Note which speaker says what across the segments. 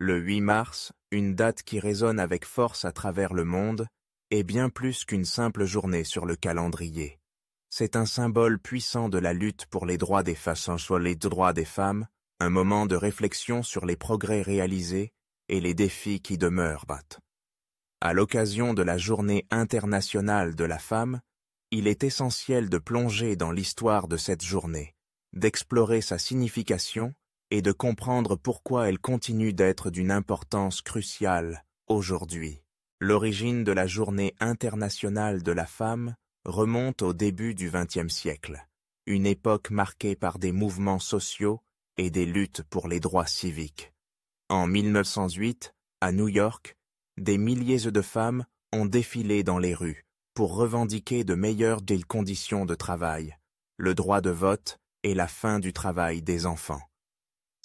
Speaker 1: Le 8 mars, une date qui résonne avec force à travers le monde, est bien plus qu'une simple journée sur le calendrier. C'est un symbole puissant de la lutte pour les droits des femmes, soit les droits des femmes, un moment de réflexion sur les progrès réalisés et les défis qui demeurent. À l'occasion de la Journée internationale de la femme, il est essentiel de plonger dans l'histoire de cette journée, d'explorer sa signification et de comprendre pourquoi elle continue d'être d'une importance cruciale aujourd'hui. L'origine de la Journée internationale de la femme remonte au début du XXe siècle, une époque marquée par des mouvements sociaux et des luttes pour les droits civiques. En 1908, à New York, des milliers de femmes ont défilé dans les rues pour revendiquer de meilleures conditions de travail, le droit de vote et la fin du travail des enfants.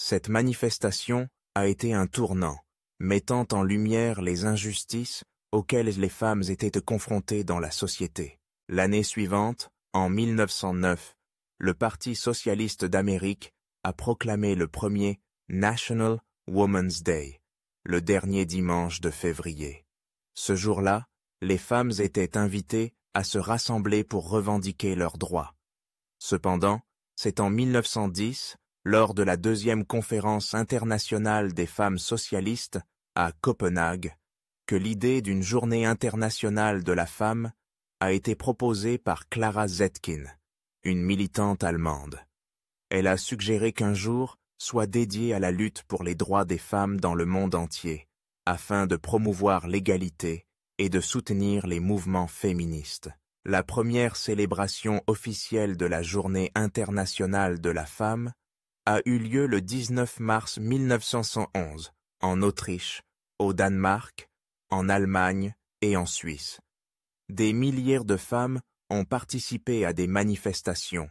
Speaker 1: Cette manifestation a été un tournant, mettant en lumière les injustices auxquelles les femmes étaient confrontées dans la société. L'année suivante, en 1909, le Parti socialiste d'Amérique a proclamé le premier National Women's Day, le dernier dimanche de février. Ce jour-là, les femmes étaient invitées à se rassembler pour revendiquer leurs droits. Cependant, c'est en 1910, lors de la deuxième conférence internationale des femmes socialistes à Copenhague, que l'idée d'une journée internationale de la femme a été proposée par Clara Zetkin, une militante allemande. Elle a suggéré qu'un jour soit dédié à la lutte pour les droits des femmes dans le monde entier, afin de promouvoir l'égalité et de soutenir les mouvements féministes. La première célébration officielle de la Journée internationale de la femme a eu lieu le 19 mars 1911, en Autriche, au Danemark, en Allemagne et en Suisse. Des milliers de femmes ont participé à des manifestations,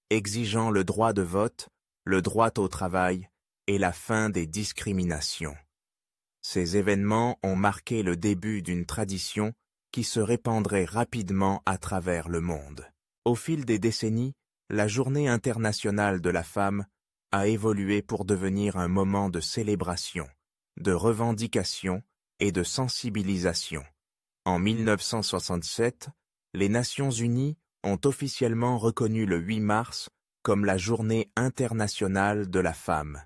Speaker 1: exigeant le droit de vote, le droit au travail et la fin des discriminations. Ces événements ont marqué le début d'une tradition qui se répandrait rapidement à travers le monde. Au fil des décennies, la Journée internationale de la femme a évolué pour devenir un moment de célébration, de revendication et de sensibilisation. En 1967, les Nations Unies ont officiellement reconnu le 8 mars comme la Journée internationale de la femme,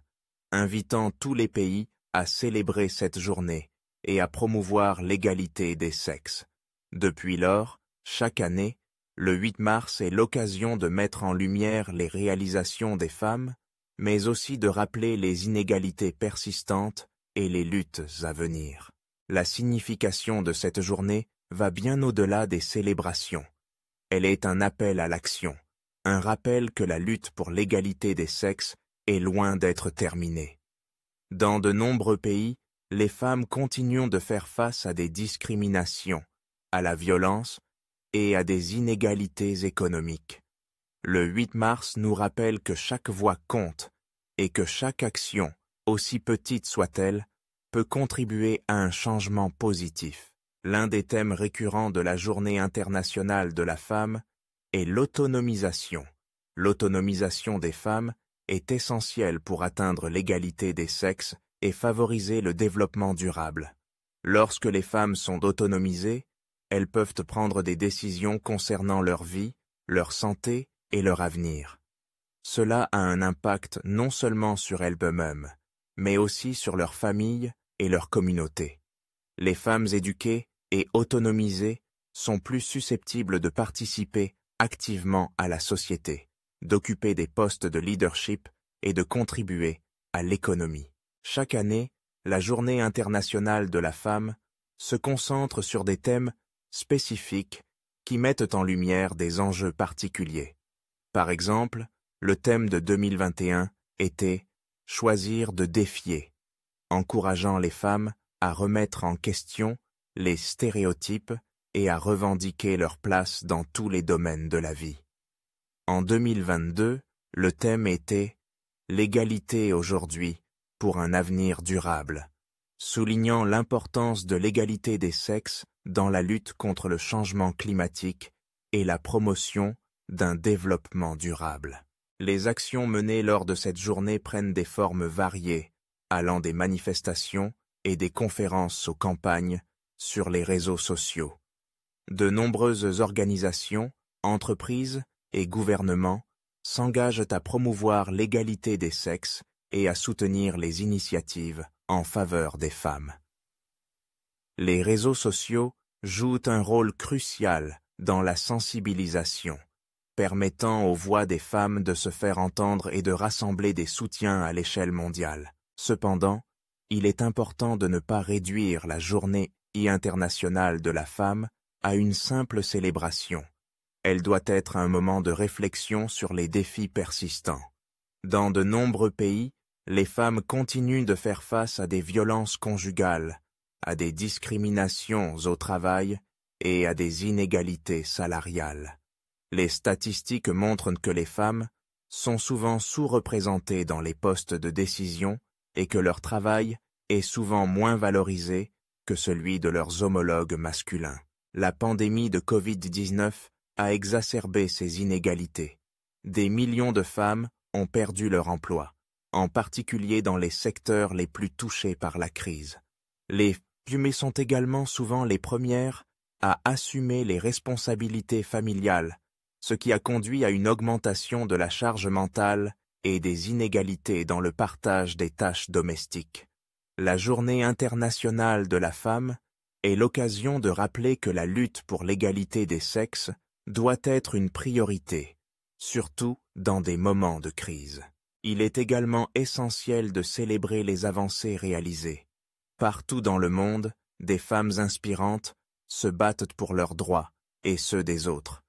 Speaker 1: invitant tous les pays à célébrer cette journée et à promouvoir l'égalité des sexes. Depuis lors, chaque année, le 8 mars est l'occasion de mettre en lumière les réalisations des femmes, mais aussi de rappeler les inégalités persistantes et les luttes à venir. La signification de cette journée va bien au-delà des célébrations. Elle est un appel à l'action, un rappel que la lutte pour l'égalité des sexes est loin d'être terminée. Dans de nombreux pays, les femmes continuent de faire face à des discriminations, à la violence et à des inégalités économiques. Le 8 mars nous rappelle que chaque voix compte et que chaque action, aussi petite soit-elle, peut contribuer à un changement positif. L'un des thèmes récurrents de la Journée internationale de la femme est l'autonomisation. L'autonomisation des femmes est essentielle pour atteindre l'égalité des sexes et favoriser le développement durable. Lorsque les femmes sont autonomisées, elles peuvent prendre des décisions concernant leur vie, leur santé et leur avenir. Cela a un impact non seulement sur elles-mêmes, mais aussi sur leur famille et leur communauté. Les femmes éduquées et autonomisées sont plus susceptibles de participer activement à la société, d'occuper des postes de leadership et de contribuer à l'économie. Chaque année, la Journée internationale de la femme se concentre sur des thèmes spécifiques qui mettent en lumière des enjeux particuliers. Par exemple, le thème de 2021 était « Choisir de défier », encourageant les femmes à remettre en question les stéréotypes et à revendiquer leur place dans tous les domaines de la vie. En 2022, le thème était « L'égalité aujourd'hui pour un avenir durable », soulignant l'importance de l'égalité des sexes dans la lutte contre le changement climatique et la promotion d'un développement durable. Les actions menées lors de cette journée prennent des formes variées, allant des manifestations et des conférences aux campagnes sur les réseaux sociaux. De nombreuses organisations, entreprises et gouvernements s'engagent à promouvoir l'égalité des sexes et à soutenir les initiatives en faveur des femmes. Les réseaux sociaux jouent un rôle crucial dans la sensibilisation, permettant aux voix des femmes de se faire entendre et de rassembler des soutiens à l'échelle mondiale. Cependant, il est important de ne pas réduire la Journée internationale de la femme à une simple célébration. Elle doit être un moment de réflexion sur les défis persistants. Dans de nombreux pays, les femmes continuent de faire face à des violences conjugales, à des discriminations au travail et à des inégalités salariales. Les statistiques montrent que les femmes sont souvent sous-représentées dans les postes de décision et que leur travail est souvent moins valorisé que celui de leurs homologues masculins. La pandémie de Covid-19 a exacerbé ces inégalités. Des millions de femmes ont perdu leur emploi, en particulier dans les secteurs les plus touchés par la crise. Les femmes sont également souvent les premières à assumer les responsabilités familiales, ce qui a conduit à une augmentation de la charge mentale et des inégalités dans le partage des tâches domestiques. La Journée internationale de la femme est l'occasion de rappeler que la lutte pour l'égalité des sexes doit être une priorité, surtout dans des moments de crise. Il est également essentiel de célébrer les avancées réalisées. Partout dans le monde, des femmes inspirantes se battent pour leurs droits et ceux des autres.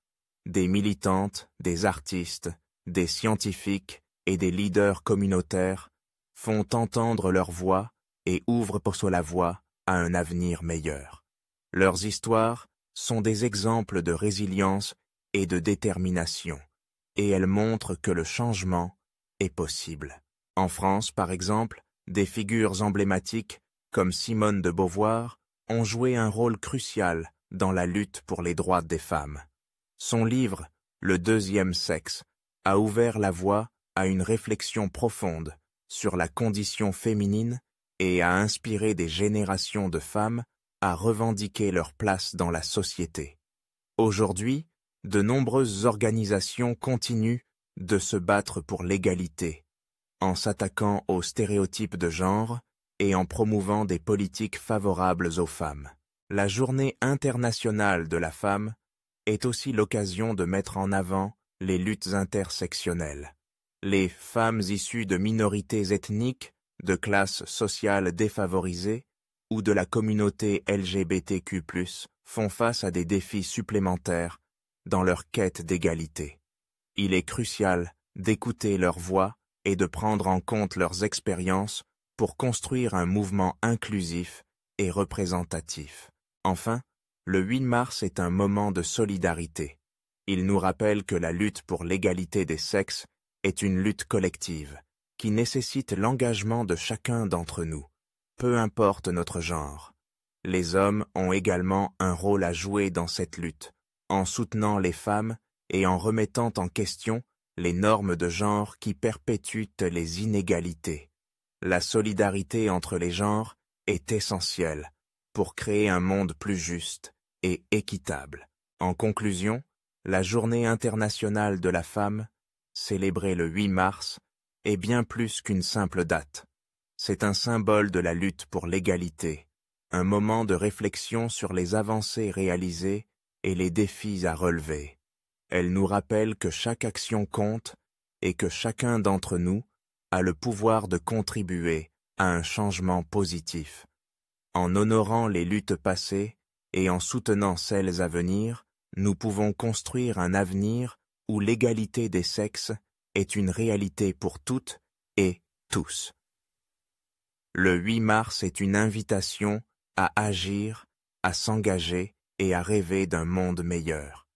Speaker 1: Des militantes, des artistes, des scientifiques et des leaders communautaires font entendre leur voix et ouvrent pour soi la voie à un avenir meilleur. Leurs histoires sont des exemples de résilience et de détermination, et elles montrent que le changement est possible. En France, par exemple, des figures emblématiques comme Simone de Beauvoir ont joué un rôle crucial dans la lutte pour les droits des femmes. Son livre, Le deuxième sexe, a ouvert la voie à une réflexion profonde sur la condition féminine et a inspiré des générations de femmes à revendiquer leur place dans la société. Aujourd'hui, de nombreuses organisations continuent de se battre pour l'égalité, en s'attaquant aux stéréotypes de genre et en promouvant des politiques favorables aux femmes. La Journée internationale de la femme est aussi l'occasion de mettre en avant les luttes intersectionnelles. Les femmes issues de minorités ethniques, de classes sociales défavorisées ou de la communauté LGBTQ+, font face à des défis supplémentaires dans leur quête d'égalité. Il est crucial d'écouter leur voix et de prendre en compte leurs expériences pour construire un mouvement inclusif et représentatif. Enfin, le 8 mars est un moment de solidarité. Il nous rappelle que la lutte pour l'égalité des sexes est une lutte collective, qui nécessite l'engagement de chacun d'entre nous, peu importe notre genre. Les hommes ont également un rôle à jouer dans cette lutte, en soutenant les femmes et en remettant en question les normes de genre qui perpétuent les inégalités. La solidarité entre les genres est essentielle pour créer un monde plus juste et équitable. En conclusion, la Journée internationale de la femme, célébrée le 8 mars, est bien plus qu'une simple date. C'est un symbole de la lutte pour l'égalité, un moment de réflexion sur les avancées réalisées et les défis à relever. Elle nous rappelle que chaque action compte et que chacun d'entre nous a le pouvoir de contribuer à un changement positif. En honorant les luttes passées et en soutenant celles à venir, nous pouvons construire un avenir où l'égalité des sexes est une réalité pour toutes et tous. Le 8 mars est une invitation à agir, à s'engager et à rêver d'un monde meilleur.